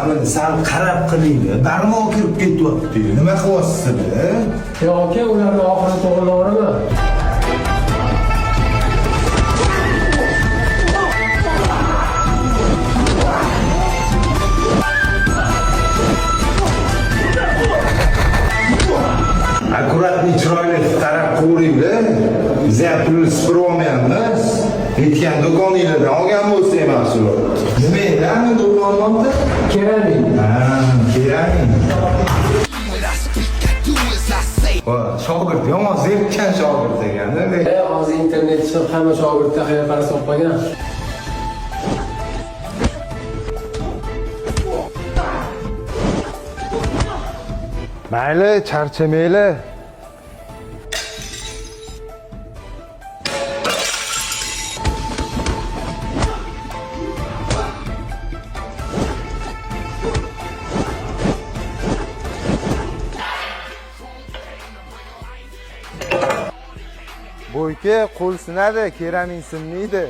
meni sal qarab qiling-da. Barmoq kirib ketyapti. Nima qilyapsiz-da? Aka, ularni oxiri to'g'rilaverma. Akkuratni chiroyli qarab ko'ring-da. Biz ham pulni supurib olmayapmiz. Aytgan do'koninglardan olgan bo'lsa mahsulot. Nima edi? Ana do'konimda Keramik. kerak. Shogird yomon zerikkan shogird ekan-da. Hozir internet chiqib hamma shogirdga xayol qarasa qolgan. Mayli, charchamayli. Bo'yka qo'l sinadi, keramin sinmaydi.